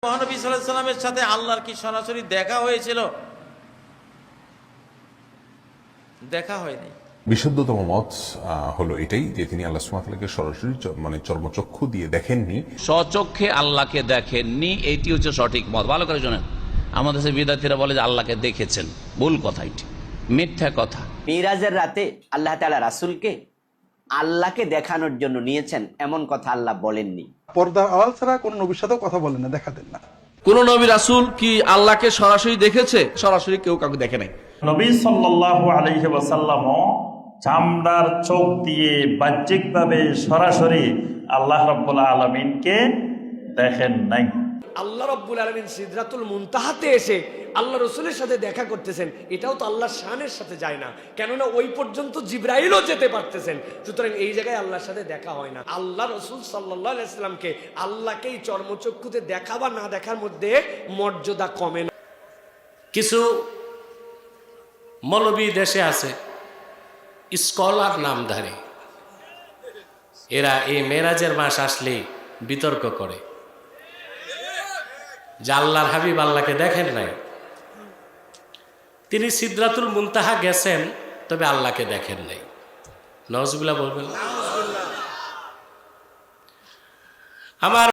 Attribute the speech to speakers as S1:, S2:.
S1: মহানবী সাল্লাল্লাহু আলাইহি সাল্লামের সাথে আল্লাহর কি সরাসরি দেখা হয়েছিল? দেখা হয়নি।
S2: বিশুদ্ধতম মত হলো এটাই যে তিনি আল্লাহ সুবহানাহু ওয়া তাআলাকে সরাসরি মানে চর্মচক্ষু দিয়ে দেখেননি,
S3: স্বচক্ষে আল্লাহকে দেখেননি, এটি হচ্ছে সঠিক মত। ভালো করে শোনেন, আমাদের দেশে বিদ্যার্থীরা বলে যে আল্লাহকে দেখেছেন, ভুল কথা, এটি মিথ্যা কথা।
S4: মিরাজের রাতে আল্লাহ তাআলা রাসূলকে আল্লাহকে দেখানোর জন্য নিয়েছেন, এমন কথা আল্লাহ বলেননি।
S5: পর্দার আড়াল ছাড়া কোন নবীর সাথেও কথা বলেন না, দেখাতেন না।
S6: কোন নবী রাসূল কি আল্লাহকে সরাসরি দেখেছে? সরাসরি কেউ কাউকে দেখে নাই।
S7: নবী সাল্লাল্লাহু আলাইহি ওয়াসাল্লাম চামড়ার চোখ দিয়ে বাহ্যিকভাবে সরাসরি আল্লাহ রাব্বুল আলামিনকে দেখেন নাই।
S8: আল্লাহ রাব্বুল আলামিন সিদরাতুল মুনতাহাতে এসে আল্লাহ রাসূলের সাথে দেখা করতেছেন, এটাও তো আল্লাহর শানের সাথে যায় না, কেননা ওই পর্যন্ত জিবরাইলও যেতে পারতেছেন। সুতরাং এই জায়গায় আল্লাহর সাথে দেখা হয় না। আল্লাহ রাসূল সাল্লাল্লাহু আলাইহি সাল্লামকে আল্লাহকেই চর্মচক্ষুতে দেখা বা না দেখার মধ্যে মর্যাদা কমে না।
S9: কিছু মৌলবী দেশে আছে, স্কলার নামধারী, এরা এই মেরাজের মাস আসলেই বিতর্ক করে যে আল্লাহর হাবিব আল্লাহকে দেখেন নাই, তিনি সিদরাতুল মুনতাহা গেছেন তবে আল্লাহকে দেখেন নাই। নাউজুবিল্লাহ বলবেন। আমার